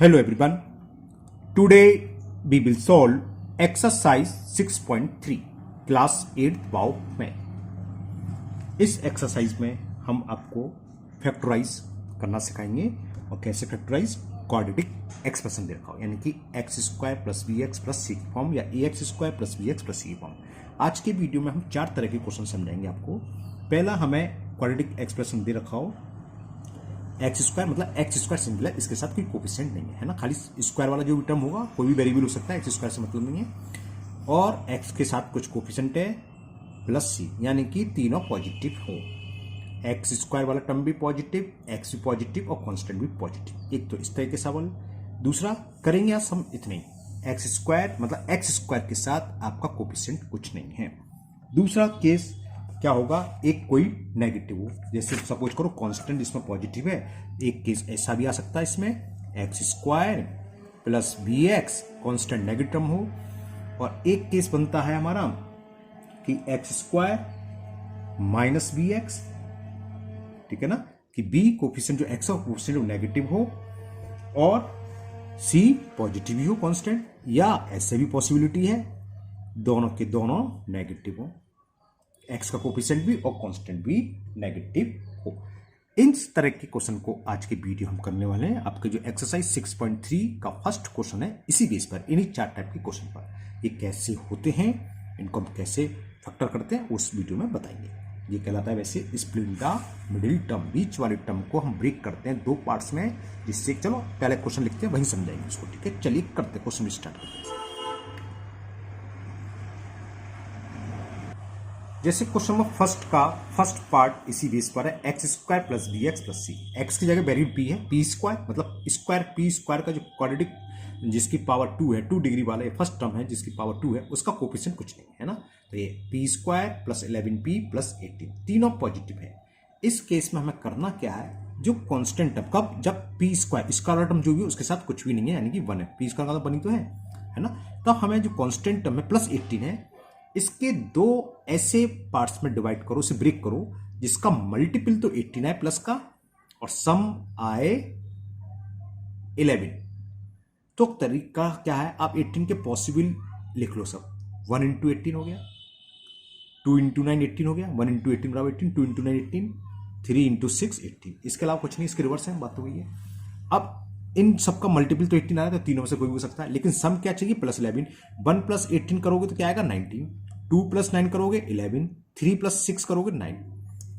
Hello everyone. Today we will solve exercise 6.3 class 8 वाव में। इस exercise में हम आपको फैक्टराइज करना सिखाएंगे और कैसे फैक्टराइज क्वाड्रेटिक एक्सप्रेशन दे रखा हो, यानी कि x square plus b x plus c की फॉर्म या a x square plus b x plus c की फॉर्म। आज के वीडियो में हम 4 तरह के क्वेश्चन समझाएंगे आपको। पहला, हमें क्वाड्रेटिक एक्सप्रेशन दे रखा हो, एक्स स्क्वायर मतलब एक्स स्क्वायर सिंगल है, इसके साथ कोई कोफिशिएंट नहीं है ना, खाली स्क्वायर वाला जो भी टर्म होगा कोई भी वेरिएबल हो सकता है, एक्स स्क्वायर से मतलब नहीं है, और एक्स के साथ कुछ कोफिशिएंट है प्लस सी, यानी कि तीनों पॉजिटिव हो। एक्स स्क्वायर वाला टर्म भी पॉजिटिव, एक्स भी पॉजिटिव और कांस्टेंट भी पॉजिटिव। एक तो इस तरह के सवाल। दूसरा करेंगे आज हम इतने, एक्स स्क्वायर मतलब एक्स स्क्वायर के साथ आपका कोफिशिएंट कुछ नहीं है। दूसरा केस क्या होगा, एक कोई नेगेटिव हो, जैसे सपोज करो कांस्टेंट इसमें पॉजिटिव है, एक केस ऐसा भी आ सकता है इसमें x square plus b x constant negative term हो, और एक केस बनता है हमारा कि x square minus b x, ठीक है ना, कि बी कोफिशिएंट जो एक्स और कोफिशिएंट नेगेटिव हो और सी पॉजिटिव ही हो कांस्टेंट, या ऐसे भी पॉसिबिलिटी है दोनों के दोनों नेगेटिव हो, एक्स का कोफिशिएंट भी और कांस्टेंट भी नेगेटिव हो। इन तरह के क्वेश्चन को आज के वीडियो हम करने वाले हैं। आपके जो एक्सरसाइज 6.3 का फर्स्ट क्वेश्चन है, इसी बेस पर, इन्हीं 4 टाइप के क्वेश्चन पर ये कैसे होते हैं, इनको हम कैसे फैक्टर करते हैं, उस वीडियो में बताएंगे। ये कहलाता है वैसे स्प्लिट द मिडिल टर्म, बीच वाले टर्म को हम ब्रेक करते हैं 2 पार्ट्स में, जिससे चलो पहले क्वेश्चन लिखते हैं वहीं समझाएंगे उसको, ठीक है। चलिए करते हैं, क्वेश्चन स्टार्ट करते हैं। जैसे क्वेश्चन नंबर फर्स्ट का फर्स्ट पार्ट इसी बेस पर है, x square plus b x plus c. X की जगह वेरिएबल पी है, पी स्क्वायर मतलब स्क्वायर, पी स्क्वायर का जो क्वाड्रेटिक जिसकी पावर 2 है, 2 डिग्री वाला ये फर्स्ट टर्म है जिसकी पावर 2 है, उसका कोफिशिएंट कुछ नहीं है ना, तो ये P square plus 11p plus 18 तीनों पॉजिटिव है। इस केस में हमें करना क्या है, जो कॉन्स्टेंट टर्म कब, जब पी स्क्वायर स्क्वायर टर्म जो भी उसके साथ कुछ भी नहीं है, यानी कि 1 है, पी स्क्वायर का तो बनी तो है ना, तो हमें जो कॉन्स्टेंट टर्म है प्लस 18 है, इसके 2 ऐसे पार्ट्स में डिवाइड करो, उसे ब्रेक करो जिसका मल्टीपल तो 18 है प्लस का और सम आए 11। तो तरीका क्या है, आप 18 के पॉसिबल लिख लो सब, 1 इंटू 18 हो गया, 2 इंटू 9 18 हो गया, 1 इंटू 18 बराबर 18, 2 इंटू 9 18, 3 इंटू 6 18, इसके अलावा कुछ नहीं, इसके रिवर्स है, बात हो गई है। अब इन सबका मल्टीपल तो 18 आया, तो तीनों में से कोई भी हो सकता है, लेकिन सम क्या चाहिए, प्लस 11। 1 प्लस 18 करोगे तो क्या आएगा 19, 2 प्लस 9 करोगे 11, 3 प्लस 6 करोगे 9।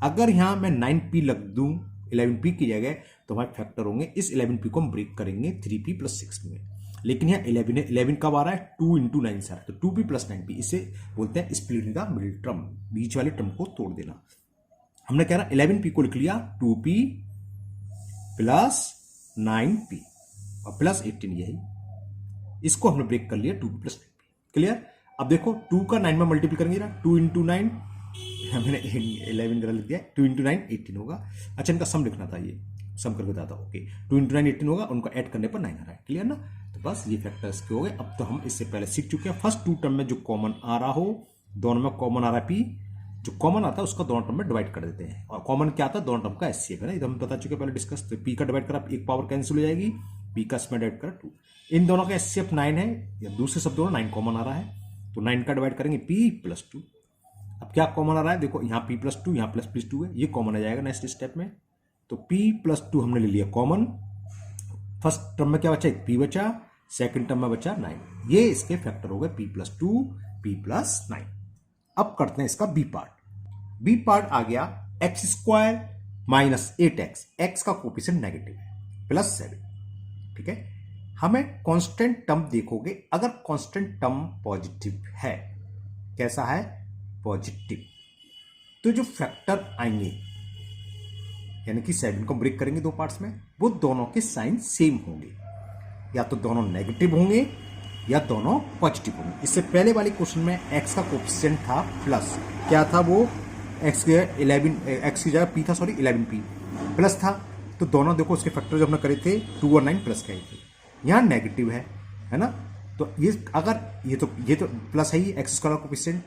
अगर यहां मैं 9p लग दूं 11p की जगह, तो हमारे फैक्टर होंगे, इस 11p को हम ब्रेक करेंगे 3p प्लस 6 में, लेकिन यहाँ 11 है, 11 कब आ रहा है, 2 इंटू 9 से आ रहा है, तो 2p प्लस 9p, इसे बोलते हैं स्प्लिट द मिडिल टर्म, बीच वाले टर्म को तोड़ देना। हमने कह रहा 11p को लिख लिया 2p प्लस 9p और प्लस 18, यही इसको हमने ब्रेक कर लिया 2p प्लस 9p। क्लियर। अब देखो 2 का 9 में मल्टीपल करेंगे ना, 2 इंटू 9, मैंने 11 गलत लिख दिया, 2 इंटू 9 18 होगा। अच्छा, इनका सम लिखना था, ये सम करके बताता हूं, ओके, 2 इंटू 9 18 होगा, उनको ऐड करने पर 9 आ रहा है। क्लियर ना, तो बस ये फैक्टर्स के हो गए। अब तो हम इससे पहले सीख चुके हैं, फर्स्ट 2 टर्म में जो कॉमन आ रहा हो, दोनों में कॉमन आ रहा है p, जो कॉमन आता है उसका दोनों टर्म में डिवाइड कर देते हैं, और कॉमन क्या आता है, दोनों टर्म का एचसीएफ है ना, ये तो हम बता चुके पहले डिस्कस। तो p का डिवाइड करा, एक पावर कैंसिल हो जाएगी, p का इसमें डिवाइड करा 2, इन दोनों का एचसीएफ 9 है, या दूसरे शब्दों में 9 कॉमन आ रहा है, तो 9 का डिवाइड करेंगे p प्लस 2। अब क्या कॉमन आ रहा है, देखो यहाँ p प्लस 2, यहाँ प्लस 2 है, ये कॉमन आ जाएगा नेक्स्ट स्टेप में, तो p प्लस 2 हमने ले लिया कॉमन। फर्स्ट टर्म में क्या बचा, एक p बचा, सेकंड टर्म में बचा 9, ये इसके फैक्टर हो गए p प्लस 2, p प्लस 9। अब करते हैं इसका बी पार्ट। बी पार्ट आ गया x square minus 8x, x का कोफिशिएंट नेगेटिव है, प्लस 7, ठीक है। हमें कांस्टेंट टर्म देखोगे, अगर कांस्टेंट टर्म पॉजिटिव है, कैसा है, पॉजिटिव, तो जो फैक्टर आएंगे, यानी कि 7 को ब्रेक करेंगे 2 पार्ट्स में, वो दोनों के साइन सेम होंगे, या तो दोनों नेगेटिव होंगे या दोनों पॉजिटिव होंगे। इससे पहले वाले क्वेश्चन में एक्स का कोफिशिएंट था प्लस, क्या था वो, एक्स की जगह p था, सॉरी 11p प्लस था, तो दोनों देखो उसके फैक्टर जो हमने करे थे 2 और 9 प्लस के थे, यहाँ नेगेटिव है ना, तो ये अगर ये तो प्लस है ही, एक्स स्क्वायर का कोफिशिएंट,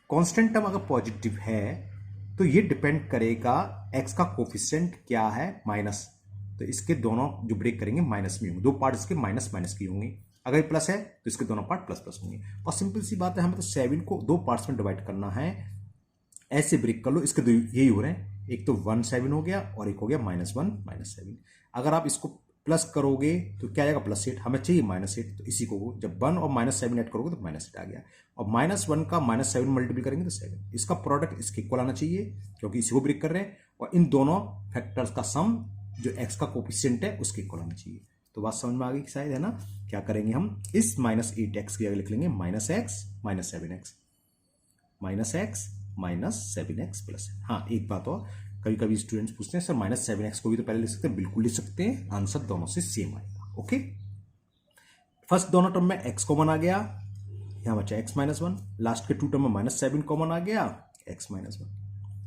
कांस्टेंट टर्म अगर पॉजिटिव है तो ये डिपेंड करेगा एक्स का कोफिशिएंट क्या है, माइनस, तो इसके दोनों जो ब्रेक करेंगे माइनस में होंगे, दो पार्ट इसके माइनस माइनस की होंगे। अगर प्लस है तो इसके दोनों पार्ट प्लस प्लस होंगे। और सिंपल सी बात है, हमें तो 7 को दो पार्ट्स में डिवाइड करना है। ऐसे ब्रेक कर लो, इसके दो यही हो रहे हैं, एक तो 1 7 हो गया और एक हो गया -1 -7। अगर आप इसको प्लस करोगे तो क्या आएगा +8, हमें चाहिए -8, तो इसी को जब 1 और -7 ऐड करोगे तो -8 आ गया। और -1 का -7 मल्टीपल करेंगे तो 7, इसका प्रोडक्ट इसके इक्वल आना चाहिए क्योंकि इसी को ब्रेक कर रहे हैं। और इन दोनों फैक्टर्स का सम जो x का कोफिशिएंट है उसके इक्वल आना चाहिए। तो बात समझ में आ गई शायद, है ना। क्या करेंगे हम, इस -8x की जगह लिख लेंगे -x -7x -7x प्लस। हाँ, एक बात और, कभी कभी स्टूडेंट्स पूछते हैं सर -7x को भी तो पहले लिख सकते हैं, बिल्कुल लिख सकते हैं, आंसर दोनों से सेम आएगा। ओके, फर्स्ट दोनों टर्म में x कॉमन आ गया, यहां बचा x -1, लास्ट के 2 टर्म में -7 कॉमन आ गया, x -1।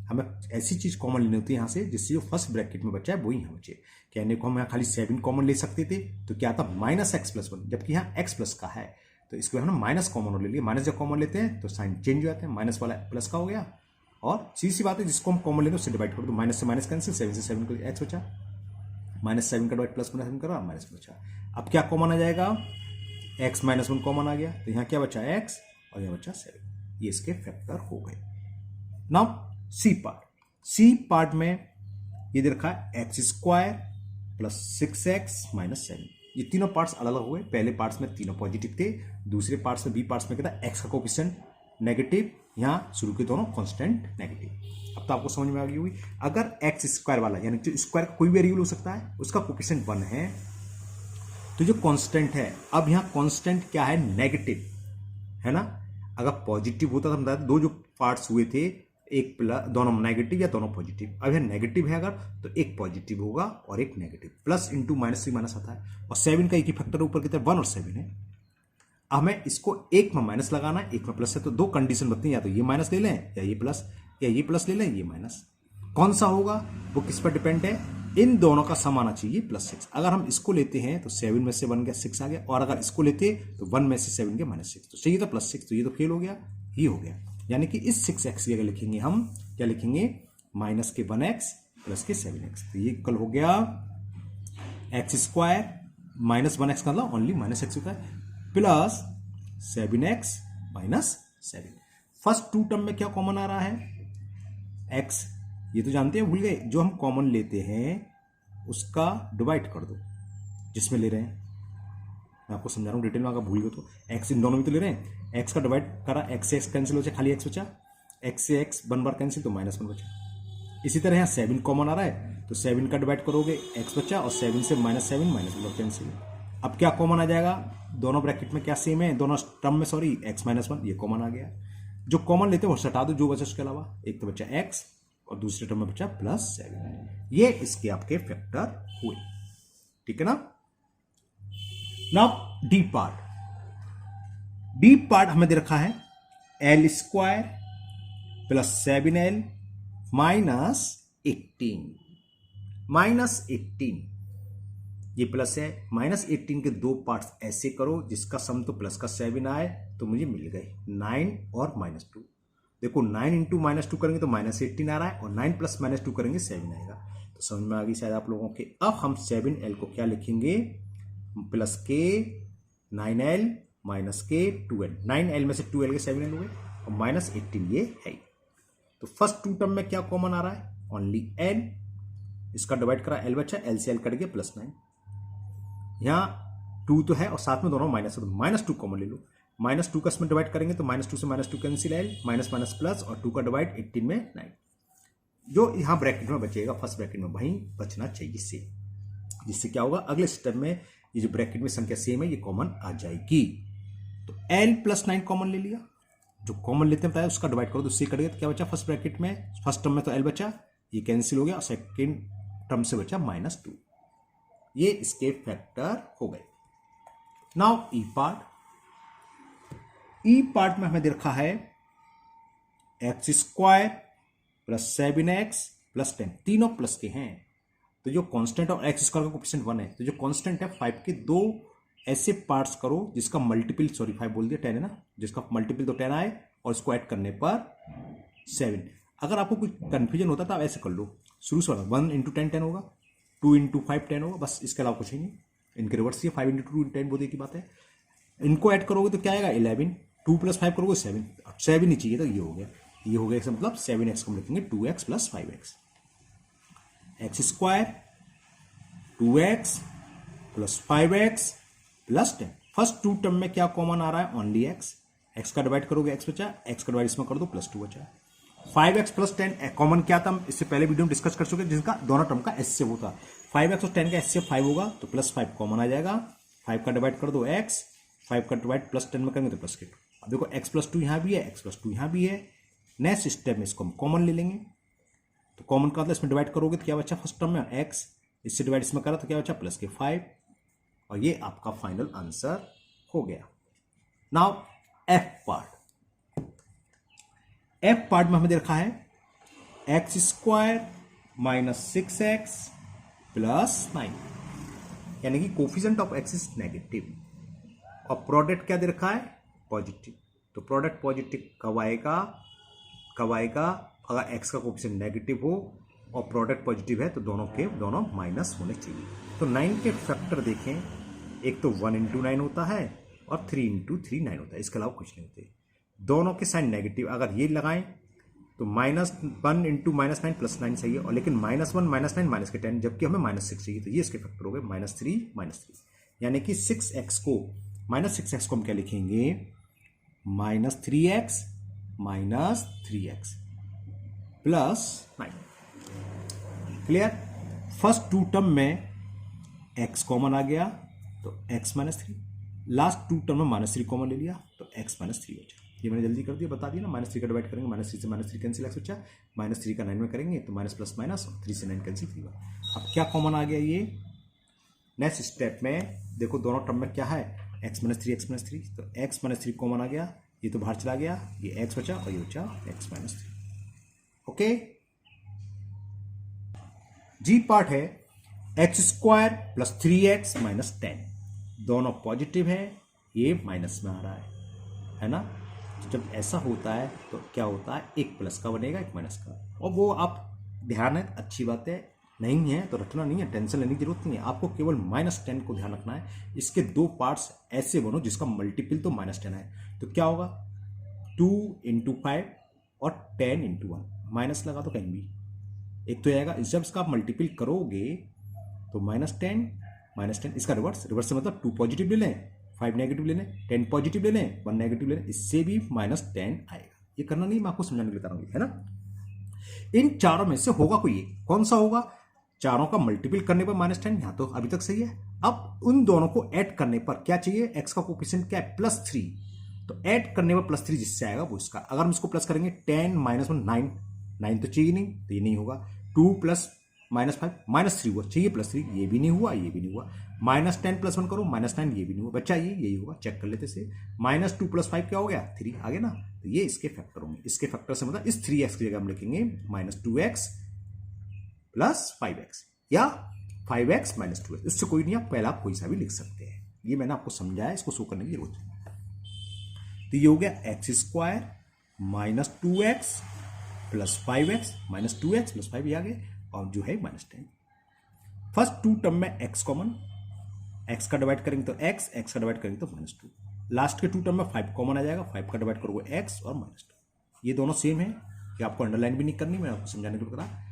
हमें ऐसी चीज कॉमन लेनी होती है यहां से जिससे जो फर्स्ट ब्रैकेट में बचा है वही यहां बचे। कहने को हम यहाँ खाली 7 कॉमन ले सकते थे तो क्या था -x + 1, जबकि यहाँ x प्लस का है तो इसको हमने माइनस कॉमन ले लिया। माइनस जब कॉमन लेते हैं तो साइन चेंज हो जाते हैं, माइनस वाला प्लस का हो गया। और सीधी सी बात है, जिसको हम कॉमन लेते हैं उससे डिवाइड कर दो, माइनस से माइनस कैंसिल, 7 से 7 को x बचा, -7 का डिवाइड +7 करा, माइनस बचा। अब क्या कॉमन आ जाएगा, x -1 कॉमन आ गया, तो यहाँ क्या बचा x और यहाँ बचा 7। ये इसके फैक्टर हो गए। नाउ सी पार्ट में ये दे रखा है x² + 6x - 7। ये तीनों पार्ट्स अलग अलग हो गए। पहले पार्ट्स में तीनों पॉजिटिव थे, दूसरे पार्ट्स में बी पार्ट्स में क्या था, x का कोफिशिएंट नेगेटिव, यहाँ शुरू के दोनों कांस्टेंट नेगेटिव। अब तो आपको समझ में आ गई होगी। अगर x² वाला यानी जो स्क्वायर का कोई वेरिएबल हो सकता है उसका कोफिशिएंट 1 है तो जो कांस्टेंट है, अब यहाँ कांस्टेंट क्या है, नेगेटिव है ना। अगर पॉजिटिव होता तो हम बताते दो जो पार्ट्स हुए थे, एक प्लस, दोनों नेगेटिव या दोनों पॉजिटिव। अब यह नेगेटिव है अगर तो एक पॉजिटिव होगा और एक नेगेटिव, प्लस इंटू माइनस से माइनस आता है। और 7 का एक ही फैक्टर ऊपर की तरफ 1 और 7 है। हमें इसको एक में माइनस लगाना है, एक में प्लस है, तो दो कंडीशन बनती है, या तो ये माइनस ले लें या ये प्लस, या ये प्लस ले लें ये माइनस। कौन सा होगा वो किस पर डिपेंड है, इन दोनों का सम आना चाहिए +6। अगर हम इसको लेते हैं तो 7 में से 1 गया 6 आ गया, और अगर इसको लेते तो 1 में से 7 गया -6, तो चाहिए था +6, तो ये तो फेल हो गया, ये हो गया। यानी कि इस 6x की जगह लिखेंगे हम, क्या लिखेंगे, माइनस के 1x प्लस के 7x। तो ये कल हो गया x² -1x का मतलब only -x² plus 7x -7। First 2 term में क्या कॉमन आ रहा है, x, ये तो जानते हैं, भूल गए, जो हम कॉमन लेते हैं उसका डिवाइड कर दो जिसमें ले रहे हैं। मैं आपको समझा रहा हूँ डिटेल में, अगर भूल गए तो x इन दोनों में तो ले रहे हैं, x का डिवाइड करा, x से x कैंसिल हो जाए, खाली x बचा, x से x 1 बार कैंसिल तो -1 बचा। इसी तरह यहाँ 7 कॉमन आ रहा है तो 7 का डिवाइड करोगे x बचा, और 7 से -7 -1 कैंसिल। अब क्या कॉमन आ जाएगा, दोनों ब्रैकेट में क्या सेम है, दोनों टर्म में सॉरी, x -1 ये कॉमन आ गया। जो कॉमन लेते हैं वो हटा दो, जो बचा उसके अलावा, एक तो बचा x और दूसरे टर्म में बचा +7। ये इसके आपके फैक्टर हुए, ठीक है ना। नाउ डी पार्ट हमें दे रखा है l² + 7l -18 ये प्लस है, -18 के दो पार्ट्स ऐसे करो जिसका सम तो प्लस का 7 आए, तो मुझे मिल गए 9 और -2। देखो 9 इंटू -2 करेंगे तो -18 आ रहा है, और 9 + -2 करेंगे 7 आएगा। तो समझ में आ गई शायद आप लोगों के। अब हम 7l को क्या लिखेंगे, प्लस के 9l माइनस के 2l, 9l में से 2l के 7l हो गए, और -18 ये है। तो फर्स्ट 2 टर्म में क्या कॉमन आ रहा है, ओनली l, इसका डिवाइड करा, l बचा, l से l कट गया +9। यहाँ 2 तो है और साथ में दोनों माइनस है, तो -2 कॉमन ले लो, -2 का इसमें डिवाइड करेंगे तो -2 से -2 cancel, l minus minus plus, और 2 का डिवाइड 18 में 9। जो यहाँ ब्रैकेट में बचेगा फर्स्ट ब्रैकेट में वहीं बचना चाहिए से, जिससे क्या होगा, अगले स्टेप में ये जो ब्रैकेट में संख्या सेम है ये कॉमन आ जाएगी। तो l + 9 कॉमन ले लिया, जो कॉमन लेते हैं बताया उसका डिवाइड करो तो उससे कट गया, तो क्या बचा फर्स्ट ब्रैकेट में, फर्स्ट टर्म में तो l बचा, ये कैंसिल हो गया, और सेकेंड टर्म से बचा -2। ये इसके फैक्टर हो गए। नाउ ई पार्ट में हमें दे रखा है x² + 7x + 10, तीनों प्लस के हैं। तो जो कांस्टेंट और x² का कोफिशिएंट 1 है, तो जो कांस्टेंट है 5 के दो ऐसे पार्ट्स करो जिसका मल्टीपल, सॉरी 5 बोल दिया, 10 है ना, जिसका मल्टीपल तो 10 आए, और इसको ऐड करने पर 7। अगर आपको कुछ कंफ्यूजन होता तो आप ऐसे कर लो, शुरू से 1 × 10 10 होगा, 2 इंटू 5 10 होगा, बस इसके अलावा कुछ ही नहीं। इनके रिवर्स ही 5 इंटू 2 10 बहुत एक ही बात है। इनको ऐड करोगे तो क्या आएगा 11, 2 प्लस 5 करोगे 7, 7 ही चाहिए तो ये हो गया। ये हो गया इसका मतलब 7x को हम लिखेंगे 2x plus 5x, x square 2x plus 5x plus 10। First two term में क्या कॉमन आ रहा है, ओनली x, x का डिवाइड करोगे x बचा, x का डिवाइड इसमें कर दो प्लस 2 बचा। 5x प्लस 10 कॉमन क्या था, हम इससे पहले वीडियो में डिस्कस कर चुके हैं, जिसका दोनों टर्म का एस से वो था। 5x और 10 का एस से 5 होगा तो प्लस 5 कॉमन आ जाएगा, 5 का डिवाइड कर दो x, 5 का डिवाइड प्लस 10 में करेंगे तो प्लस के 2। अब देखो x प्लस 2 यहाँ भी है, x प्लस 2 यहाँ भी है। नेक्स्ट स्टेप में इसको हम कॉमन ले लेंगे, तो कॉमन का मतलब इसमें डिवाइड करोगे तो क्या बचा फर्स्ट टर्म में x, इससे डिवाइड इसमें करा तो क्या बचा प्लस के 5, और ये आपका फाइनल आंसर हो गया। नाउ एफ पार्ट में हमें दे रखा है x square minus 6x plus 9, यानी कि coefficient of x is negative और प्रोडक्ट क्या दे रखा है पॉजिटिव। तो प्रोडक्ट पॉजिटिव कब आएगा अगर एक्स का कोफिशिएंट नेगेटिव हो और प्रोडक्ट पॉजिटिव है तो दोनों के दोनों माइनस होने चाहिए। तो 9 के फैक्टर देखें, एक तो 1 इंटू 9 होता है और 3 इंटू 3 9 होता है, इसके अलावा कुछ नहीं होते। दोनों के साइन नेगेटिव, अगर ये लगाएं तो -1 इंटू -9 प्लस 9 चाहिए, और लेकिन -1 -9 माइनस के 10, जबकि हमें -6 चाहिए, तो ये इसके फैक्टर हो गए -3 यानी कि 6x को -6x को हम क्या लिखेंगे -3x plus 9। Clear. First two term में x कॉमन आ गया तो x -3, लास्ट टू टर्म में -3 कॉमन ले लिया तो x -3 बचा। ये मैंने जल्दी कर दिया, बता दिया ना, -3 का डिवाइड करेंगे, -3 से -3 कैंसिल, x बचा, -3 का 9 में करेंगे तो माइनस प्लस माइनस, और 3 से 9 कैंसिल 3 हुआ। अब क्या कॉमन आ गया, ये नेक्स्ट स्टेप में देखो दोनों टर्म में क्या है x -3 तो x -3 कॉमन आ गया, ये तो बाहर चला गया, ये x बचा और ये बचा x -3। ओके। जी पार्ट है x square plus 3x minus 10, दोनों पॉजिटिव है, ये माइनस में आ रहा है ना। तो जब ऐसा होता है तो क्या होता है, एक प्लस का बनेगा एक माइनस का, और वो आप ध्यान है, अच्छी बात है, नहीं है तो रखना नहीं है, टेंशन लेने की जरूरत नहीं है, आपको केवल -10 को ध्यान रखना है। इसके दो पार्ट्स ऐसे बनो जिसका मल्टीपल तो -10 है, तो क्या होगा 2 इंटू 5 और 10 इंटू 1, माइनस लगा तो कहीं भी एक तो आएगा। जब इसका आप मल्टीपल करोगे तो -10 इसका रिवर्स से मतलब 2 पॉजिटिव ले लें, 5 नेगेटिव ले लें, 10 पॉजिटिव ले लें, 1 नेगेटिव ले लें, इससे भी -10 आएगा। ये करना नहीं, मैं आपको समझाने के लिए बता रहा हूं, है ना। इन चारों में से होगा कोई एक, कौन सा होगा, चारों का मल्टीपल करने पर -10, यहां तो अभी तक सही है। अब उन दोनों को ऐड करने पर क्या चाहिए, एक्स का कोफिशिएंट क्या है +3, तो ऐड करने पर +3 जिससे आएगा वो इसका। अगर हम इसको प्लस करेंगे 10 -1 9 तो चाहिए नहीं, तो ये नहीं होगा। 2 प्लस -5 -3 हुआ, चाहिए +3, ये भी नहीं हुआ, ये भी नहीं हुआ। -10 + 1 करो -9, ये भी नहीं हुआ, बच्चा ये यही होगा, चेक कर लेते से। -2 + 5 क्या हो गया 3 आ गया ना, तो ये इसके फैक्टर होंगे। इसके फैक्टर से मतलब इस 3x की जगह हम लिखेंगे -2x प्लस 5x या 5x - 2x, इससे कोई नहीं, आप पहला कोई सा भी लिख सकते हैं। ये मैंने आपको समझाया, इसको शो करने की जरूरत है। तो ये हो गया x² -2x plus 5x, -2x plus 5 आ गए, और जो है -10। फर्स्ट टू टर्म में x कॉमन, x का डिवाइड करेंगे तो x का डिवाइड करेंगे तो -2, लास्ट के टू टर्म में 5 कॉमन आ जाएगा, 5 का डिवाइड करोगे x और -2, ये दोनों सेम है, ये आपको अंडरलाइन भी नहीं करनी, मैं आपको समझाने के लिए बता।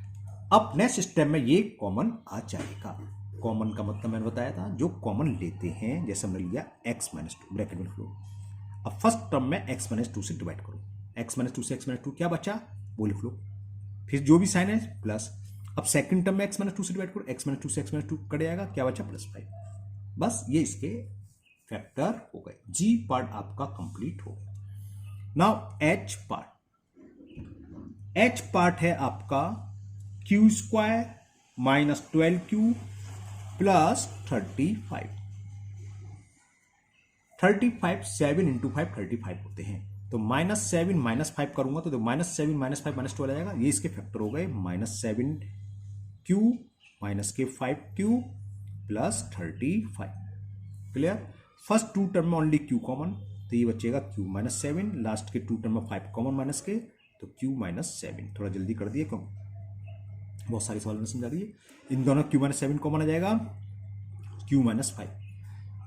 अब नेक्स्ट स्टेप में ये कॉमन आ जाएगा। कॉमन का मतलब मैंने बताया था, जो कॉमन लेते हैं, जैसे हमने लिया x -2 ब्रैकेट में लो। अब फर्स्ट टर्म में x -2 से डिवाइड करो, x -2 से x -2 क्या बचा वो लिख लो, फिर जो भी साइन है प्लस। अब सेकंड टर्म में x -2 से डिवाइड करो, x -2 से x -2 कट जाएगा, क्या बचा +5। बस ये इसके फैक्टर हो गए। जी पार्ट आपका कंप्लीट हो गया। नाउ एच पार्ट है आपका q² -12q प्लस 35। 7 इंटू 5 35 होते हैं, तो -7 -5 करूंगा तो -7 -5 -12 आ जाएगा, ये इसके फैक्टर हो गए, -7q -5q plus 35। Clear. First two term में ओनली q कॉमन, तो ये बचेगा q -7, लास्ट के टू टर्म में 5 कॉमन माइनस के, तो q -7। थोड़ा जल्दी कर दिए क्यों, बहुत सारे सवाल मैंने समझा दिए। इन दोनों Q-7 कॉमन आ जाएगा, Q-5।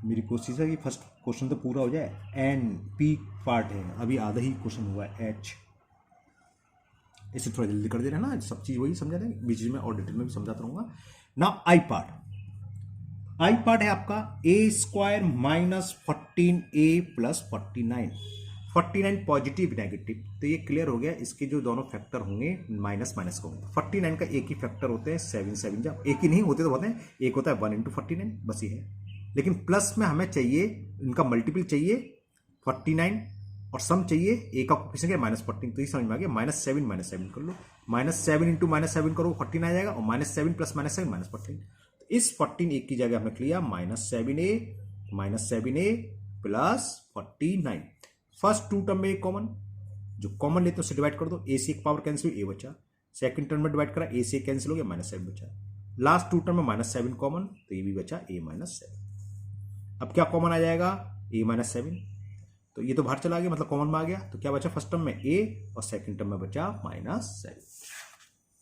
मेरी कोशिश है कि फर्स्ट क्वेश्चन तो पूरा हो जाए। एन पी पार्ट है, अभी आधा ही क्वेश्चन हुआ है। एच इसे थोड़ा जल्दी कर दे रहे हैं ना, सब चीज़ वही समझा देंगे, बीच में और डिटेल में भी समझाता रहूँगा ना। आई पार्ट है आपका A² minus 14A plus 49 positive negative. तो ये क्लियर हो गया, इसके जो दोनों फैक्टर होंगे माइनस माइनस का होंगे। 49 का एक ही फैक्टर होते हैं 7 जब एक ही नहीं होते तो होते हैं, एक होता है 1 इंटू 49, बस ये है। लेकिन प्लस में हमें चाहिए, इनका मल्टीपल चाहिए 49 और सम चाहिए, ए का कोफिशिएंट है -14। तो ये समझ में आ गया, -7 कर लो, -7 इंटू -7 करो 14 आ जाएगा, और -7 प्लस -7 -14। तो इस 14 एक की जगह हमने लिया -7a plus 49। First two term में एक कॉमन, जो कॉमन लेते हैं उससे डिवाइड कर दो, ए से एक पावर कैंसिल, ए बचा। सेकंड टर्म में डिवाइड करा, ए से कैंसिल हो गया, -7 बचा। लास्ट टू टर्म में -7 कॉमन, तो ये भी बचा a -7। अब क्या कॉमन आ जाएगा, a -7। तो ये तो बाहर चला गया, मतलब कॉमन में आ गया। तो क्या बचा फर्स्ट टर्म में a और सेकंड टर्म में बचा -7।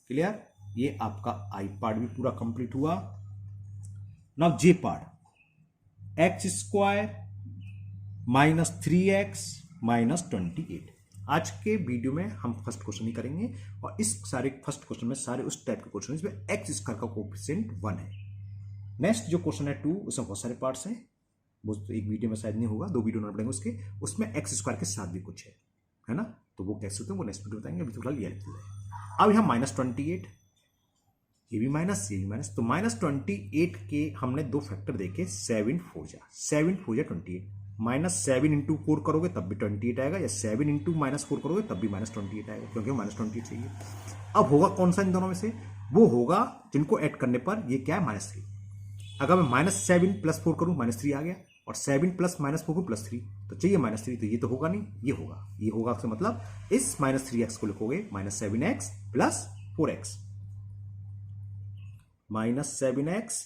क्लियर, ये आपका आई पार्ट भी पूरा कंप्लीट हुआ। Now j part, x² minus 3x minus 28। आज के वीडियो में हम फर्स्ट क्वेश्चन ही करेंगे, और इस सारे फर्स्ट क्वेश्चन में सारे उस टाइप के क्वेश्चन इसमें x² का कोएफिशिएंट 1 है। नेक्स्ट जो क्वेश्चन है 2, उसमें बहुत सारे पार्ट्स हैं, वो तो एक वीडियो में शायद नहीं होगा, 2 वीडियो ना पड़ेंगे उसके, उसमें x² के साथ भी कुछ है ना। तो वो कैसे होते हैं वो नेक्स्ट वीडियो बताएंगे, अभी तो फिलहाल ये लिखते हैं। अब यहाँ -28, ये भी माइनस, ये भी माइनस। तो -28 के हमने दो फैक्टर देखे, 7 4 28, -7 इंटू 4 करोगे तब भी 28 आएगा, या 7 इंटू -4 करोगे तब भी -28 आएगा, क्योंकि -28 चाहिए। अब होगा कौन सा इन दोनों में से, वो होगा जिनको ऐड करने पर ये क्या है -3। अगर मैं -7 प्लस 4 करूं, -3 आ गया, और 7 प्लस -4 को +3, तो चाहिए -3, तो ये तो होगा नहीं, ये होगा आपसे मतलब इस -3x को लिखोगे -7x plus 4x, -7x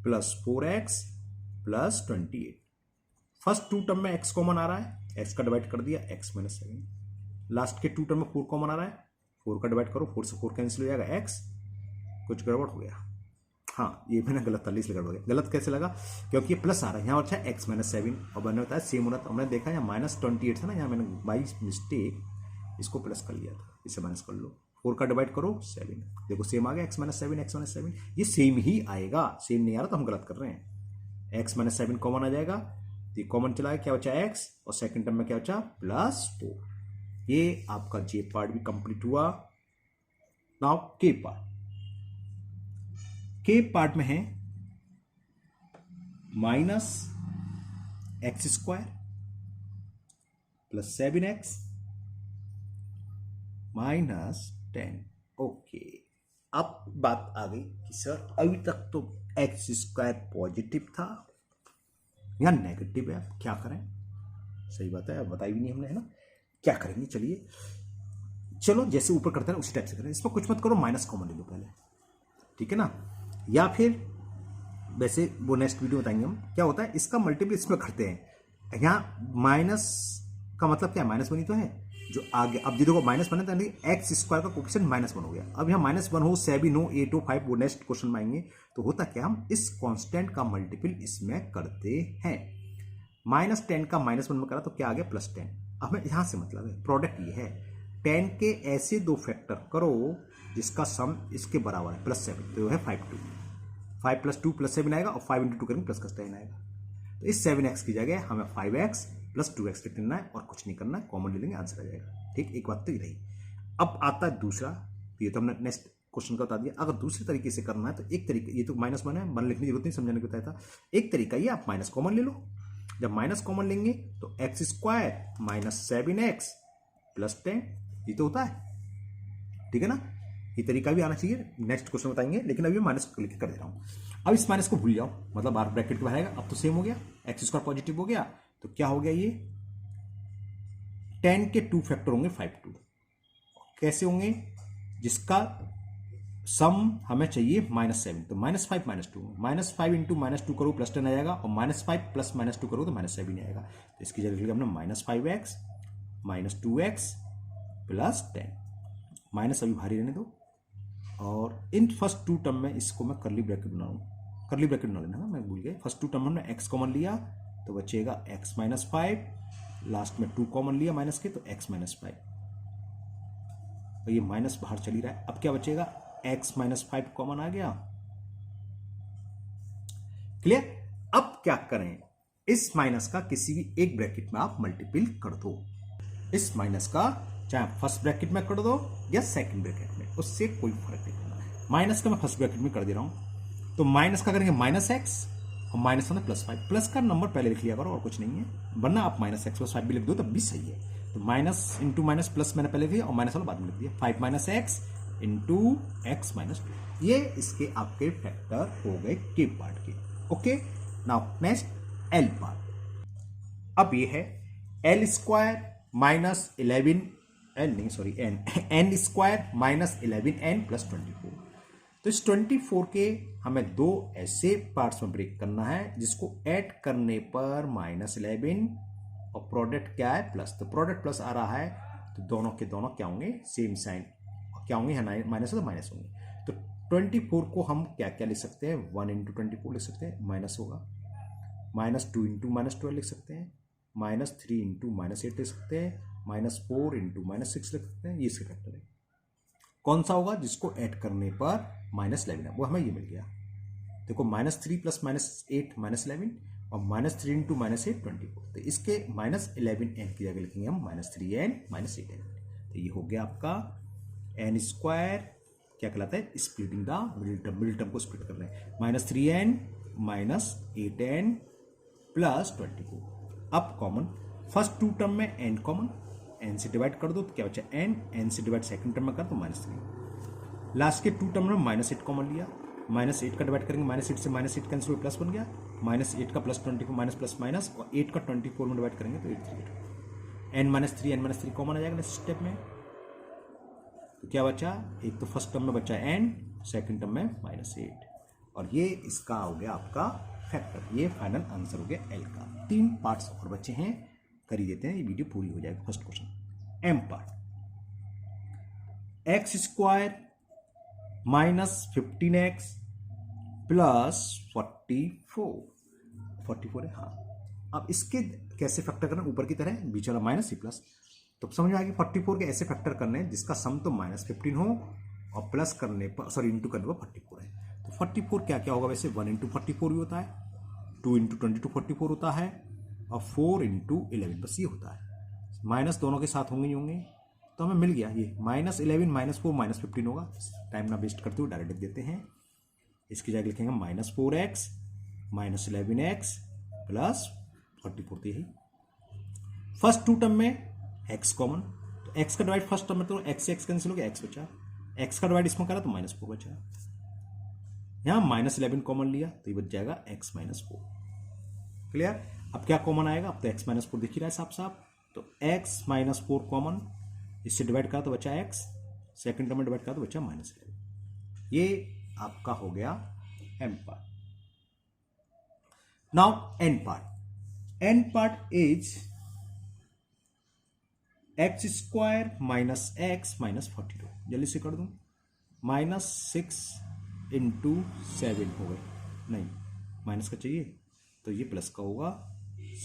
plus 4x plus 28। First two term में x कॉमन आ रहा है, x का डिवाइड कर दिया, x -7। लास्ट के टू टर्म में 4 कॉमन आ रहा है, 4 का डिवाइड करो, 4 से 4 कैंसिल हो जाएगा, x कुछ गड़बड़ हो गया। हाँ, ये मैंने गलत था, इसलिए गड़बड़ हो गया। गलत कैसे लगा, क्योंकि ये प्लस आ रहा है यहाँ, अच्छा x -7, और मैंने बताया सेम होना था। हमने देखा यहाँ -28 था ना, यहाँ मैंने बाई मिस्टेक इसको प्लस कर लिया था, इसे माइनस कर लो, 4 का डिवाइड करो 7, देखो सेम आ गया, x -7 ये सेम ही आएगा। सेम नहीं आ रहा तो हम गलत कर रहे हैं। x -7 कॉमन आ जाएगा, तो ये कॉमन चला गया, क्या बचा x, और सेकंड टर्म में क्या बचा +4। ये आपका जे पार्ट भी कंप्लीट हुआ। नाउ के पार्ट में है -x² प्लस 7x -10। ओके, अब बात आ गई कि सर अभी तक तो x² पॉजिटिव था या नेगेटिव है, अब क्या करें। सही बात है, अब बताई भी नहीं हमने, है ना, क्या करेंगे। चलो जैसे ऊपर करते हैं उसी टाइप से करें। इसमें कुछ मत करो, माइनस कॉमन ले लो पहले, ठीक है ना, या फिर वैसे वो नेक्स्ट वीडियो बताएंगे हम क्या होता है। इसका मल्टीपल इसमें करते हैं। यहाँ माइनस का मतलब क्या है, -1 ही तो है जो आगे। अब देखो माइनस बने तो x² का कोएफिशिएंट -1 हो गया। अब यहाँ -1 हो, 7 हो, 8 हो, 5, वो नेक्स्ट क्वेश्चन में आएंगे। तो होता क्या, हम इस कांस्टेंट का मल्टीपल इसमें करते हैं। -10 का -1 में करा तो क्या आ गया, +10। अब हमें यहाँ से मतलब है, प्रोडक्ट ये है, 10 के ऐसे दो फैक्टर करो जिसका सम इसके बराबर है, +7, तो है 5 + 2 + 7 आएगा, और 5 × 2 करेंगे +10 आएगा। तो इस 7x की जगह हमें 5x + 2x लिख लेना है, और कुछ नहीं करना है, कॉमन ले लेंगे, आंसर आ जाएगा। ठीक, एक बात तो ये रही। अब आता है दूसरा, ये तो हमने नेक्स्ट क्वेश्चन का बता दिया। अगर दूसरे तरीके से करना है तो एक तरीका, ये तो -1 है, मन लिखने की जरूरत नहीं, समझाने को बताया था। एक तरीका ये, आप माइनस कॉमन ले लो। जब माइनस कॉमन लेंगे तो x² - 7x + 10, ये तो होता है, ठीक है ना। ये तरीका भी आना चाहिए, नेक्स्ट क्वेश्चन बताएंगे, लेकिन अभी मैं माइनस लिख कर दे रहा हूं। अब इस माइनस को भूल जाओ, मतलब बाहर ब्रैकेट के बाहर आएगा। अब तो सेम हो गया, x² पॉजिटिव हो गया, तो क्या हो गया, ये 10 के 2 फैक्टर होंगे 5 2। कैसे होंगे, जिसका सम हमें चाहिए -7, तो -5 -2, -5 इंटू -2 करो +10 आ जाएगा, और -5 प्लस -2 करो तो -7 आएगा। तो इसकी जगह लिखा हमने -5x -2x + 10। माइनस अभी भारी रहने दो, और इन फर्स्ट टू टर्म में इसको मैं करली ब्रैकेट बनाऊँ, करली ब्रैकेट बना लेना, मैं भूल गया। फर्स्ट टू टर्म में एक्स कॉमन लिया तो बचेगा एक्स माइनस 5, लास्ट में 2 कॉमन लिया माइनस के तो एक्स माइनस 5, और ये माइनस बाहर चली रहा है। अब क्या बचेगा, एक्स माइनस 5 कॉमन आ गया। क्लियर। अब क्या करें, इस माइनस का किसी भी एक ब्रैकेट में आप मल्टीपल कर दो। इस माइनस का चाहे फर्स्ट ब्रैकेट में कर दो या सेकंड ब्रैकेट में, उससे कोई फर्क नहीं पड़ता। माइनस का मैं फर्स्ट ब्रैकेट में कर दे रहा हूं, तो माइनस का करेंगे माइनस एक्स और माइनस होना प्लस 5। प्लस का नंबर पहले लिख लिया करो और कुछ नहीं है, वरना आप माइनस एक्स प्लस 5 भी लिख दो तब भी सही है। तो माइनस इंटू माइनस प्लस मैंने पहले लिख दिया और माइनस वाला बाद में लिख दिया। 5 minus x into x minus 2, ये इसके आपके फैक्टर हो गए के पार्ट के। Okay, now next l part. अब ये है एल स्क्वायर माइनस 11 एल नहीं sorry n, n square minus 11n plus 24। तो इस 24 के हमें दो ऐसे पार्ट्स में ब्रेक करना है जिसको ऐड करने पर माइनस 11 और प्रोडक्ट क्या है प्लस। तो प्रोडक्ट प्लस आ रहा है तो दोनों के दोनों क्या होंगे, सेम साइन क्या होंगे, माइनस है तो माइनस होंगे। तो 24 को हम क्या क्या लिख सकते हैं, 1 इंटू 24 लिख सकते हैं, माइनस होगा। माइनस 2 इंटू माइनस 12 लिख सकते हैं, माइनस 3 इंटू माइनस 8 लिख सकते हैं, माइनस 4 इंटू माइनस 6 लिख सकते हैं। ये इसके फैक्टर है। कौन सा होगा, जिसको ऐड करने पर माइनस 11 है, वो हमें ये मिल गया। देखो माइनस 3 प्लस माइनस 8 माइनस 11 और माइनस 3 इंटू माइनस 8 24। तो इसके माइनस 11n की जगह लिखेंगे हम माइनस 3n माइनस 8n। तो ये हो गया आपका एन स्क्वायर, क्या कहलाता है, स्प्लिटिंग द मिडिल टर्म को स्प्लिट कर रहे हैं, minus 3n minus 8n plus 24। अब कॉमन फर्स्ट टू टर्म में n कॉमन, n से डिवाइड कर दो तो क्या बचा n से डिवाइड सेकंड टर्म में कर तो माइनस 3। लास्ट के टू टर्म में माइनस 8 कॉमन लिया, माइनस 8 का डिवाइड करेंगे, माइनस 8 से माइनस 8 कैंसिल हुआ प्लस बन गया, माइनस 8 का प्लस 24 माइनस प्लस माइनस, और 8 का 24 में डिवाइड करेंगे तो 8 n माइनस 3 कॉमन आ जाएगा नेक्स्ट स्टेप में। तो क्या बचा, एक तो फर्स्ट टर्म में बचा n, सेकंड टर्म में माइनस 8, और ये इसका हो गया आपका फैक्टर। ये फाइनल आंसर हो गया एल का। 3 पार्ट्स और बचे हैं, कर ही देते हैं, ये वीडियो पूरी हो जाएगी। First question m part, x square minus 15x plus 44 है। हाँ, अब इसके कैसे फैक्टर करना, ऊपर की तरह बीच वाला माइनस सी प्लस, तो समझ में आएगी। 44 के ऐसे फैक्टर करने हैं जिसका सम तो माइनस 15 हो और प्लस करने पर सॉरी इंटू करने पर 44 है। तो 44 क्या क्या होगा वैसे, 1 इंटू 44 भी होता है, 2 इंटू 22 44 होता है, और 4 इंटू 11 बस ये होता है। माइनस दोनों के साथ होंगे ही होंगे, तो हमें मिल गया ये माइनस 11 माइनस 4 माइनस 15 होगा। टाइम ना वेस्ट करते हुए डायरेक्ट लिख देते हैं। इसकी जगह लिखेंगे minus 4x minus 11x plus 44। तो यही फर्स्ट टू टर्म में x कॉमन, तो x का डिवाइड फर्स्ट टर्म में तो x से x कैंसिल हो गया, x बचा। x का डिवाइड इसमें करा तो माइनस 4 बचा। यहां माइनस 11 कॉमन लिया तो ये बच जाएगा x माइनस 4। क्लियर। अब क्या कॉमन आएगा, अब तो x माइनस 4 दिख ही रहा है साफ साफ, तो x माइनस 4 कॉमन, इससे डिवाइड करा तो बचा x, सेकंड टर्म में डिवाइड करा तो बचा माइनस 11। ये आपका हो गया m part. Now n part, n part is x square minus x minus 42। जल्दी से कर दूं, माइनस 6 इंटू 7 हो गए, नहीं माइनस का चाहिए तो ये प्लस का होगा,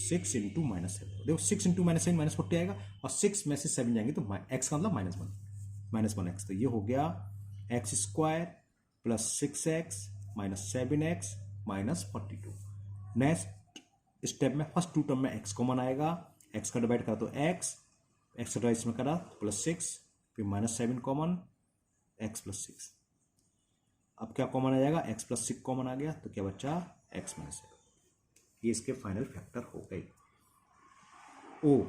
6 इंटू माइनस 7। देखो 6 इंटू माइनस 7 माइनस 40 आएगा, और 6 में से 7 जाएंगे तो एक्स का मतलब माइनस वन एक्स। तो ये हो गया x square plus 6x minus 7x minus 42। Next step में फर्स्ट टू टर्म में x कॉमन आएगा, x का डिवाइड करा तो x का डिवाइड इसमें करा तो प्लस 6, फिर माइनस 7 कॉमन, x प्लस 6। अब क्या कॉमन आ जाएगा, x प्लस 6 कॉमन आ गया तो क्या बचा x माइनस 7। ये इसके फाइनल फैक्टर हो गए। Oh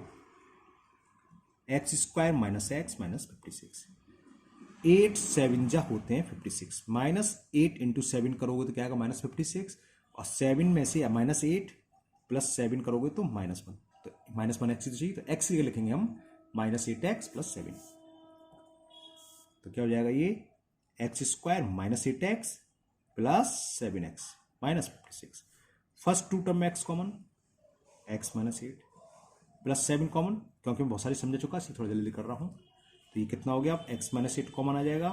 x square minus x minus 56, 8 7 जा होते हैं 56, माइनस 8 इंटू 7 करोगे तो क्या आएगा माइनस 56, और 7 में से माइनस 8 प्लस 7 करोगे तो माइनस 1, तो माइनस 1 एक्स चाहिए, तो एक्स लिखेंगे हम माइनस 8x प्लस 7। तो क्या हो जाएगा ये x square minus 8x plus 7x minus 56। First two term में x common, x minus 8 plus 7 common, क्योंकि मैं बहुत सारी समझ चुका इसलिए थोड़ा जल्दी कर रहा हूं। तो ये कितना हो गया, अब एक्स माइनस 8 कॉमन आ जाएगा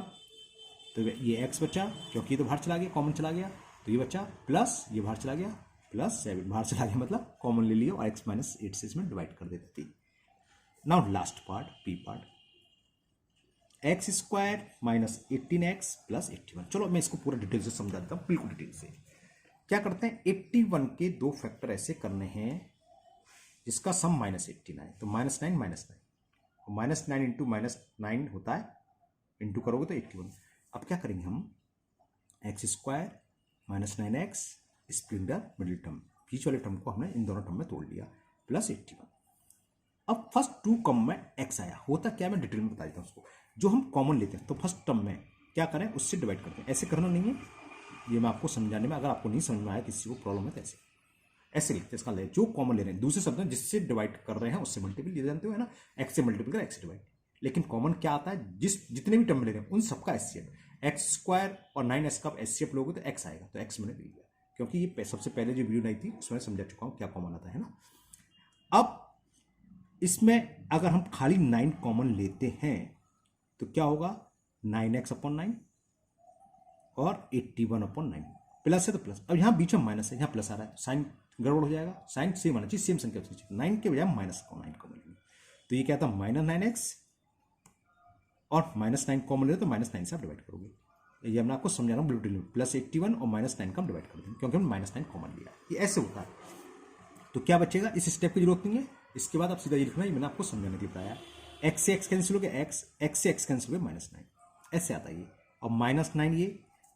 तो ये एक्स बचा, क्योंकि ये तो बाहर चला गया, कॉमन चला गया, तो ये बचा प्लस ये बाहर चला गया प्लस 7 बाहर चला गया, मतलब कॉमन ले लिया और एक्स माइनस 8 से इसमें डिवाइड कर देती। Now last part P part, x square minus 18x plus 81। चलो मैं इसको पूरा डिटेल से समझा देता हूँ, बिल्कुल डिटेल से। क्या करते हैं, 81 के दो फैक्टर ऐसे करने हैं जिसका सम -18 आए, तो -9 -9 इंटू -9 होता है, इंटू करोगे तो 81। अब क्या करेंगे हम, x square -9x split the middle term, बीच वाले टर्म को हमने इन दोनों टर्म में तोड़ लिया, प्लस 81। अब फर्स्ट टू कॉमन में x आया, होता क्या मैं डिटेल में बता देता हूँ उसको। जो हम कॉमन लेते हैं तो फर्स्ट टर्म में क्या करें, उससे डिवाइड करते हैं। ऐसे करना नहीं है, ये मैं आपको समझाने में, अगर आपको नहीं समझ में आया, किसी को प्रॉब्लम है तो ऐसे लिखते हैं। इसका ले जो कॉमन ले रहे हैं, दूसरे शब्द में जिससे डिवाइड कर रहे हैं उससे मल्टीपल, ये जानते हो है ना, एक्स से मल्टीपल कर एक्स से डिवाइड। लेकिन कॉमन क्या आता है, जितने भी टर्म ले रहे हैं उन सबका एचसीएफ, एक्स स्क्वायर और 9x का एचसीएफ लोगे तो एक्स आएगा, तो एक्स मैंने ले लिया, क्योंकि ये सबसे पहले जो वीडियो नहीं थी उसमें समझा चुका हूँ क्या कॉमन आता है ना। अब इसमें अगर हम खाली 9 कॉमन लेते हैं तो क्या होगा, 9x/9 और 81/9, प्लस है तो प्लस। अब यहाँ बीच में माइनस है, यहाँ प्लस आ रहा है, साइन गड़बड़ हो जाएगा, साइन सेम आना चाहिए, सेम संख्या चाहिए, 9 के बजाय -9 कॉमन लेंगे, तो ये क्या था -9x और -9 कॉमन ले तो -9 से आप डिवाइड करोगे। ये हमने आपको समझा रहा हूँ बिल्कुल, प्लस 81 और -9 का हम डिवाइड कर देंगे, क्योंकि हमने -9 कॉमन लिया, ये ऐसे होता है। तो क्या बचेगा, इस स्टेप की जरूरत नहीं है, इसके बाद आप सीधा ये लिखना है, मैंने आपको समझाने के लिए बताया, x से x कैंसिल हो गया, x से x कैंसिल हो गया, -9 ऐसे आता है ये। और -9 ये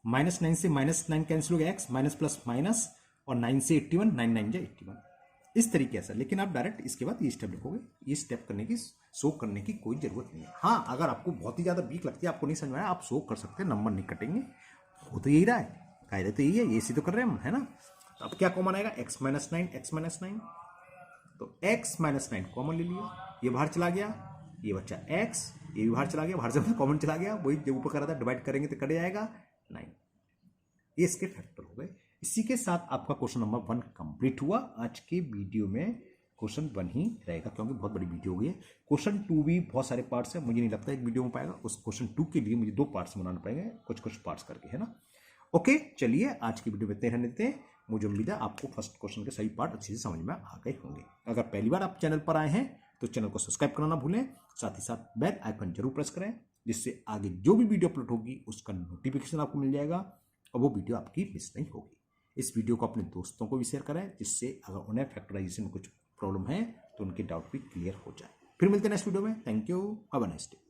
-9 से -9 कैंसिल हो गया, x माइनस प्लस माइनस, और 9 से 81, 9 9 जा 81, इस तरीके से। लेकिन आप डायरेक्ट इसके बाद ये स्टेप लिखोगे, ये स्टेप करने की शो करने की कोई जरूरत नहीं है। हाँ, अगर आपको बहुत ही ज्यादा वीक लगती है, आपको नहीं समझ में आया, आप शो कर सकते हैं, नंबर नहीं कटेंगे, वो तो यही रहा है, कायदा तो यही है, ये इसी तो कर रहे हैं हम, है ना। तो अब क्या कॉमन आएगा, x -9, तो x -9 कॉमन ले लिया, ये बाहर चला गया, ये बच्चा x, ये भी बाहर चला गया, बाहर से कॉमन चला गया, वही जो ऊपर कर रहा था, डिवाइड करेंगे तो कट जाएगा 9, ये इसके फैक्टर हो गए। इसी के साथ आपका क्वेश्चन नंबर 1 कंप्लीट हुआ। आज के वीडियो में क्वेश्चन 1 ही रहेगा, क्योंकि बहुत बड़ी वीडियो हो गई है। क्वेश्चन 2 भी बहुत सारे पार्ट्स हैं, मुझे नहीं लगता एक वीडियो में पाएगा, उस क्वेश्चन 2 के लिए मुझे 2 पार्ट्स बनाने पड़ेंगे, कुछ पार्ट्स करके, है ना। ओके, चलिए आज की वीडियो में इतने रहने देते हैं। मुझे उम्मीद है आपको फर्स्ट क्वेश्चन के सही पार्ट अच्छे से समझ में आ गए होंगे। अगर पहली बार आप चैनल पर आए हैं तो चैनल को सब्सक्राइब करना ना भूलें, साथ ही साथ बेल आइकन जरूर प्रेस करें, जिससे आगे जो भी वीडियो अपलोड होगी उसका नोटिफिकेशन आपको मिल जाएगा और वो वीडियो आपकी मिस नहीं होगी। इस वीडियो को अपने दोस्तों को भी शेयर करें, जिससे अगर उन्हें फैक्टराइजेशन में कुछ प्रॉब्लम है तो उनके डाउट भी क्लियर हो जाए। फिर मिलते हैं नेक्स्ट वीडियो में। Thank you, have a nice day.